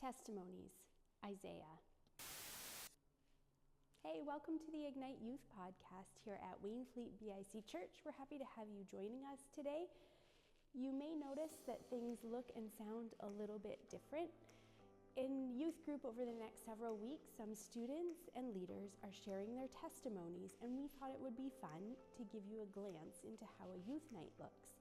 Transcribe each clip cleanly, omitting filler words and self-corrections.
Testimonies, Isaiah. Hey, welcome to the Ignite Youth Podcast here at Waynfleet BIC Church. We're happy to have you joining us today. You may notice that things look and sound a little bit different. In youth group over the next several weeks, some students and leaders are sharing their testimonies, and we thought it would be fun to give you a glance into how a youth night looks.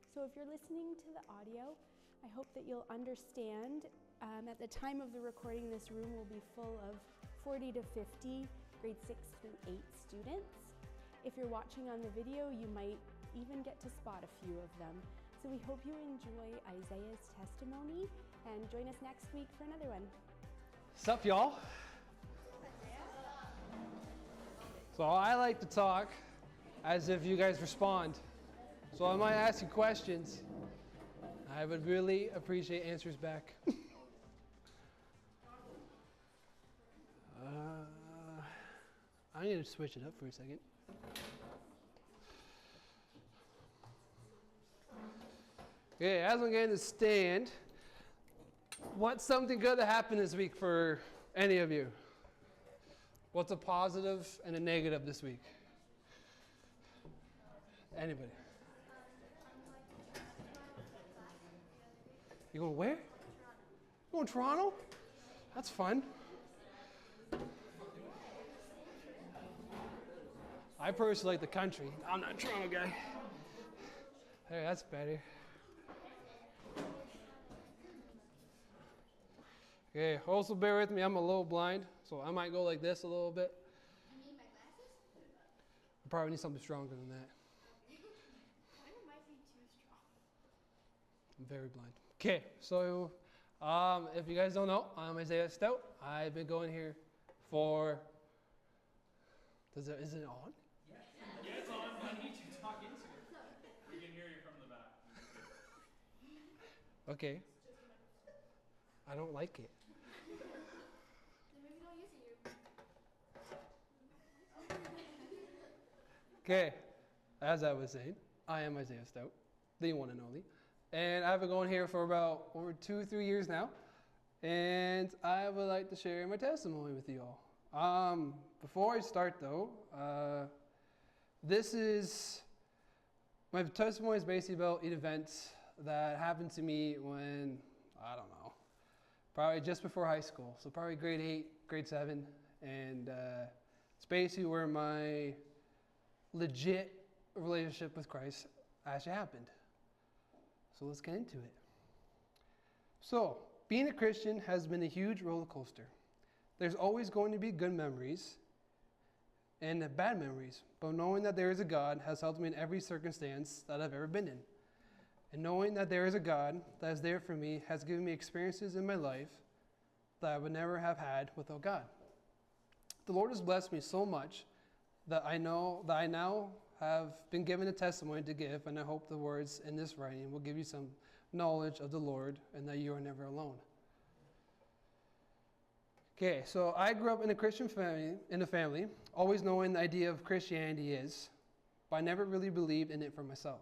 So if you're listening to the audio, I hope that you'll understand. At the time of the recording, this room will be full of 40 to 50 grade 6 through 8 students. If you're watching on the video, you might even get to spot a few of them. So we hope you enjoy Isaiah's testimony and join us next week for another one. Sup, y'all? So I like to talk as if you guys respond. So I might ask you questions. I would really appreciate answers back. I need to switch it up for a second. Okay, as I'm getting to stand, what's something good that happened this week for any of you? What's a positive and a negative this week? Anybody? You going where? You going to Toronto? That's fun. I personally like the country. I'm not a Toronto guy. Hey, that's better. Okay, also bear with me, I'm a little blind, so I might go like this a little bit. You need my glasses? I probably need something stronger than that. Mine might be too strong. I'm very blind. Okay, so if you guys don't know, I'm Isaiah Stout. I've been going here for... is it on? Yeah, it's on, but I need you to talk into it. We can hear you from the back. Okay. I don't like it. Then maybe don't use it. Okay, as I was saying, I am Isaiah Stout, the one and only. And I've been going here for about over 2-3 years now. And I would like to share my testimony with you all. Before I start though, my testimony is basically about an event that happened to me when, I don't know, probably just before high school. So probably grade 8, grade 7. And it's basically where my legit relationship with Christ actually happened. So let's get into it. So, being a Christian has been a huge roller coaster. There's always going to be good memories and bad memories, but knowing that there is a God has helped me in every circumstance that I've ever been in. And knowing that there is a God that is there for me has given me experiences in my life that I would never have had without God. The Lord has blessed me so much that I now have been given a testimony to give, and I hope the words in this writing will give you some knowledge of the Lord and that you are never alone. Okay, so I grew up in a Christian family, always knowing the idea of Christianity is, but I never really believed in it for myself.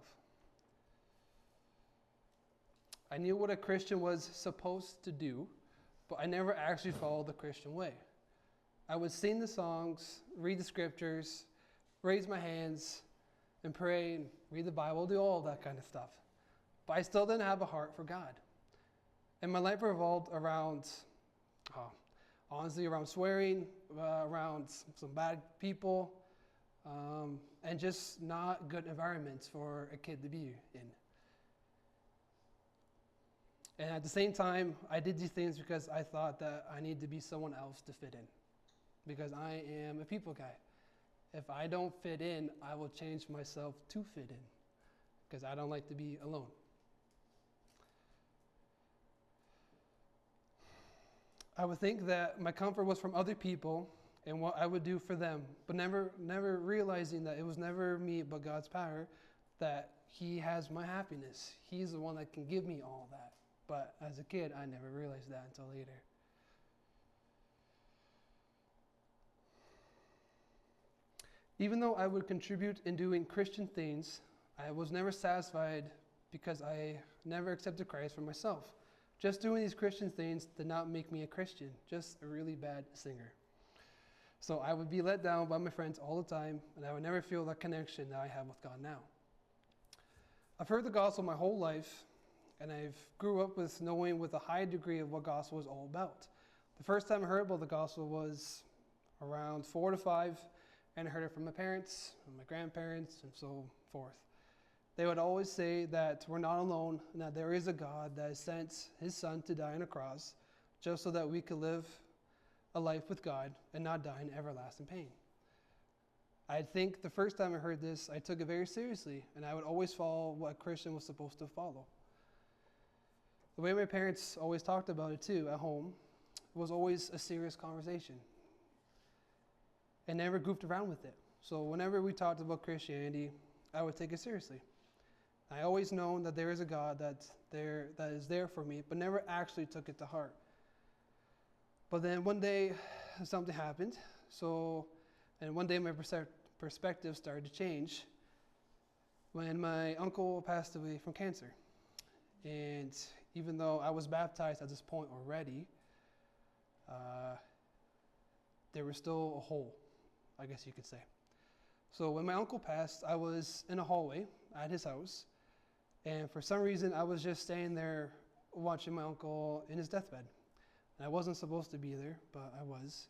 I knew what a Christian was supposed to do, but I never actually followed the Christian way. I would sing the songs, read the scriptures, raise my hands, and pray, and read the Bible, do all of that kind of stuff. But I still didn't have a heart for God. And my life revolved around, around swearing, around some bad people, and just not good environments for a kid to be in. And at the same time, I did these things because I thought that I need to be someone else to fit in. Because I am a people guy. If I don't fit in, I will change myself to fit in. Because I don't like to be alone. I would think that my comfort was from other people and what I would do for them. But never realizing that it was never me but God's power. That He has my happiness. He's the one that can give me all that. But as a kid, I never realized that until later. Even though I would contribute in doing Christian things, I was never satisfied because I never accepted Christ for myself. Just doing these Christian things did not make me a Christian, just a really bad singer. So I would be let down by my friends all the time, and I would never feel that connection that I have with God now. I've heard the gospel my whole life, and I've grew up with knowing with a high degree of what gospel is all about. The first time I heard about the gospel was around 4 to 5, and I heard it from my parents and my grandparents and so forth. They would always say that we're not alone and that there is a God that has sent his son to die on a cross just so that we could live a life with God and not die in everlasting pain. I think the first time I heard this, I took it very seriously, and I would always follow what a Christian was supposed to follow. The way my parents always talked about it too at home was always a serious conversation and never goofed around with it. So whenever we talked about Christianity, I would take it seriously. I always known that there is a God that is there for me, but never actually took it to heart. But then one day, something happened. And one day my perspective started to change when my uncle passed away from cancer. And even though I was baptized at this point already, there was still a hole, I guess you could say. So when my uncle passed, I was in a hallway at his house. And for some reason, I was just staying there watching my uncle in his deathbed. And I wasn't supposed to be there, but I was.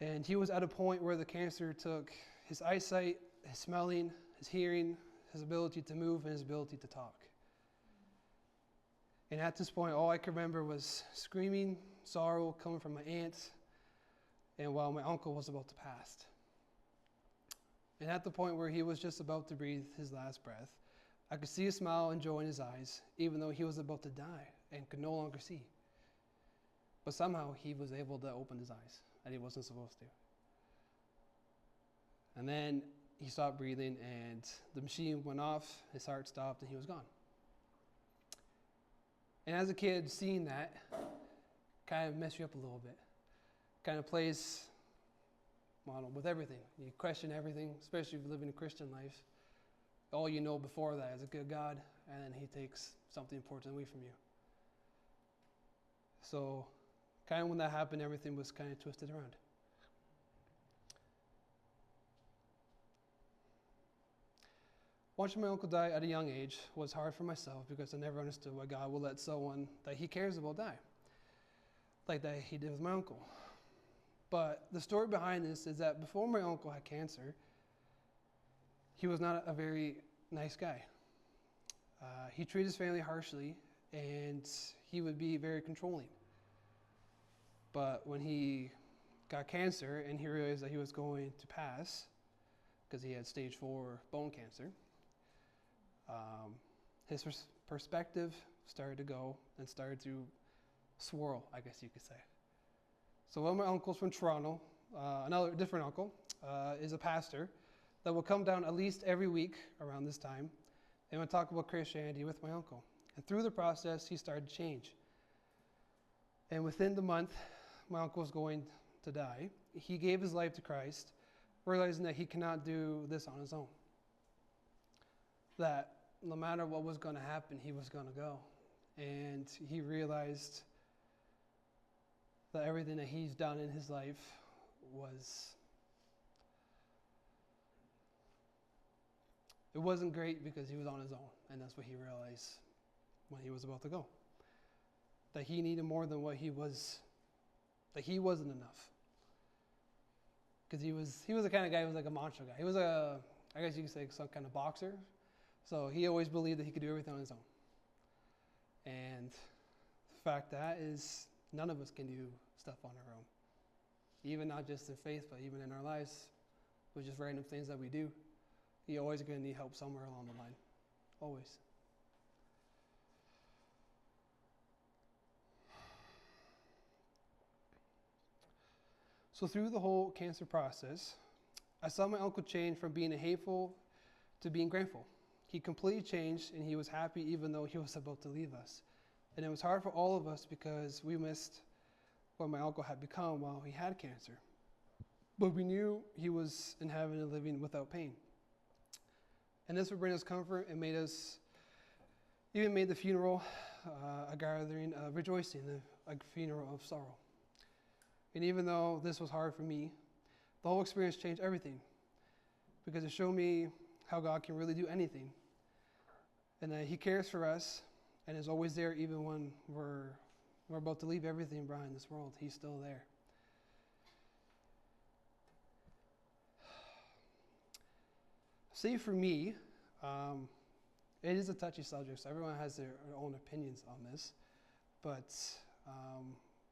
And he was at a point where the cancer took his eyesight, his smelling, his hearing, his ability to move, and his ability to talk. And at this point, all I could remember was screaming sorrow coming from my aunt, and while my uncle was about to pass. And at the point where he was just about to breathe his last breath, I could see a smile and joy in his eyes, even though he was about to die and could no longer see. But somehow he was able to open his eyes, and he wasn't supposed to. And then he stopped breathing, and the machine went off, his heart stopped, and he was gone. And as a kid, seeing that kind of messed you up a little bit. Kind of plays with everything. You question everything, especially if you live in a Christian life. All you know before that is a good God, and then he takes something important away from you. So kind of when that happened, everything was kind of twisted around. Watching my uncle die at a young age was hard for myself because I never understood why God will let someone that he cares about die, like that he did with my uncle. But the story behind this is that before my uncle had cancer, he was not a very nice guy. He treated his family harshly, and he would be very controlling. But when he got cancer and he realized that he was going to pass, because he had stage 4 bone cancer, his perspective started to go and started to swirl, I guess you could say. So one of my uncles from Toronto, another different uncle, is a pastor that will come down at least every week around this time and would talk about Christianity with my uncle. And through the process, he started to change. And within the month, my uncle was going to die. He gave his life to Christ, realizing that he cannot do this on his own. That no matter what was going to happen, he was going to go. And he realized that everything that he's done in his life it wasn't great because he was on his own. And that's what he realized when he was about to go. That he needed more than what he was, that he wasn't enough. Because he was the kind of guy who was like a macho guy. He was I guess you could say some kind of boxer. So he always believed that he could do everything on his own. And the fact that is none of us can do stuff on our own. Even not just in faith, but even in our lives, with just random things that we do. You're always going to need help somewhere along the line. Always. So through the whole cancer process, I saw my uncle change from being hateful to being grateful. He completely changed, and he was happy even though he was about to leave us. And it was hard for all of us because we missed what my uncle had become while he had cancer. But we knew he was in heaven and living without pain. And this would bring us comfort and made the funeral a gathering of rejoicing, a funeral of sorrow. And even though this was hard for me, the whole experience changed everything because it showed me how God can really do anything and that He cares for us and is always there even when we're about to leave everything behind this world. He's still there. See, for me, it is a touchy subject, so everyone has their own opinions on this. But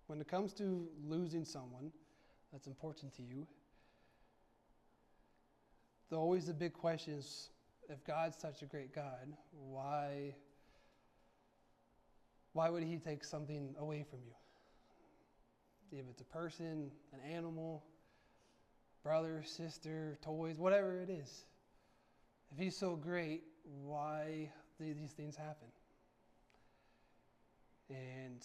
when it comes to losing someone that's important to you, always the big question is, if God's such a great God, why would He take something away from you? If it's a person, an animal, brother, sister, toys, whatever it is. If He's so great, why do these things happen? And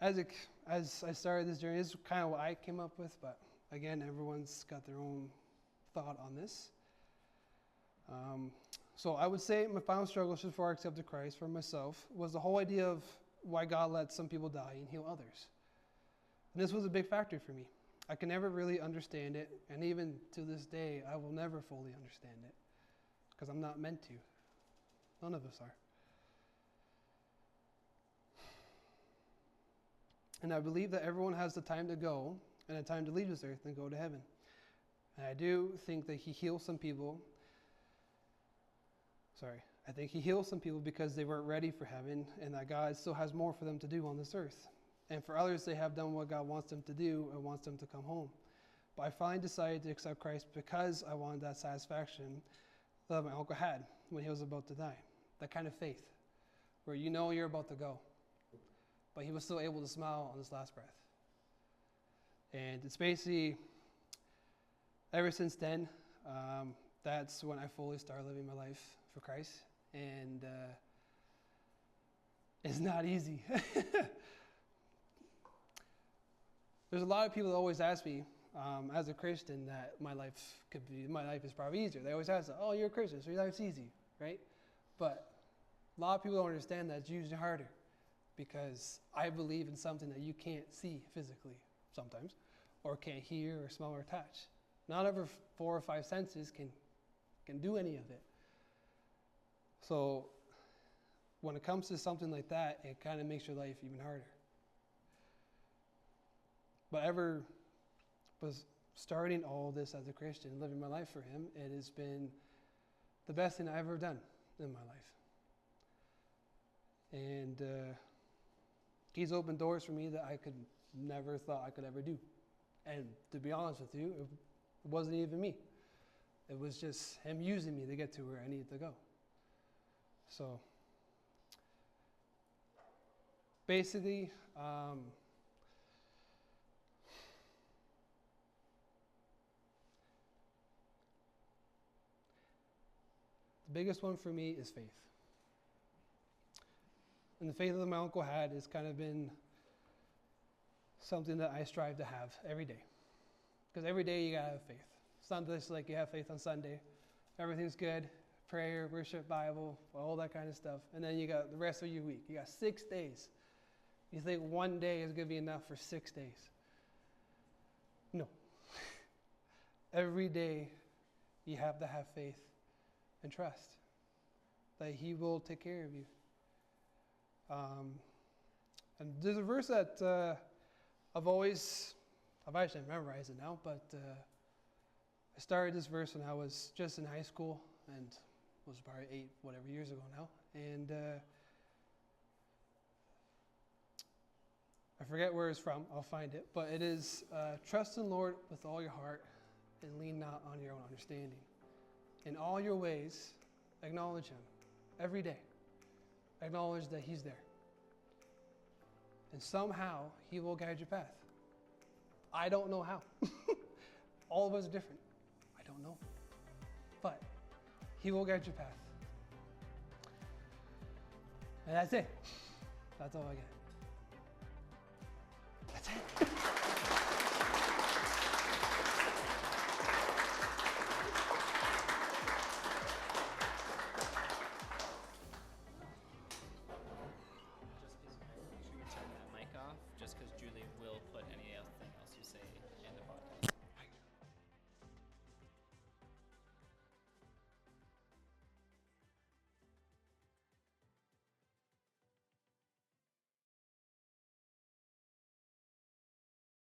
as I started this journey, this is kind of what I came up with, but again, everyone's got their own thought on this. So I would say my final struggle just before I accepted Christ for myself was the whole idea of why God lets some people die and heal others. And this was a big factor for me. I can never really understand it, and even to this day, I will never fully understand it because I'm not meant to. None of us are. And I believe that everyone has the time to go and a time to leave this earth and go to heaven. And I do think that He heals some people. I think He heals some people because they weren't ready for heaven and that God still has more for them to do on this earth. And for others, they have done what God wants them to do and wants them to come home. But I finally decided to accept Christ because I wanted that satisfaction that my uncle had when he was about to die. That kind of faith where you know you're about to go, but he was still able to smile on his last breath. And it's basically, ever since then, that's when I fully started living my life for Christ. And it's not easy. There's a lot of people that always ask me, as a Christian, that my life is probably easier. They always ask, "Oh, you're a Christian, so your life's easy, right?" But a lot of people don't understand that it's usually harder because I believe in something that you can't see physically sometimes, or can't hear, or smell, or touch. Not every 4 or 5 senses can do any of it. So when it comes to something like that, it kind of makes your life even harder. But ever was starting all this as a Christian, living my life for Him, it has been the best thing I've ever done in my life. And He's opened doors for me that I could never thought I could ever do. And to be honest with you, it wasn't even me. It was just Him using me to get to where I needed to go. So basically, the biggest one for me is faith. And the faith that my uncle had has kind of been something that I strive to have every day. Because every day you gotta have faith. It's not just like you have faith on Sunday. Everything's good. Prayer, worship, Bible, all that kind of stuff. And then you got the rest of your week. You got 6 days. You think one day is gonna be enough for 6 days. No. Every day you have to have faith and trust that He will take care of you. And there's a verse that I've actually memorized it now, but I started this verse when I was just in high school and was probably 8 years ago now. And I forget where it's from. I'll find it. But it is, trust in the Lord with all your heart and lean not on your own understanding. In all your ways, acknowledge Him every day. Acknowledge that He's there. And somehow He will guide your path. I don't know how. All of us are different. I don't know. But He will guide your path. And that's it. That's all I got. That's it.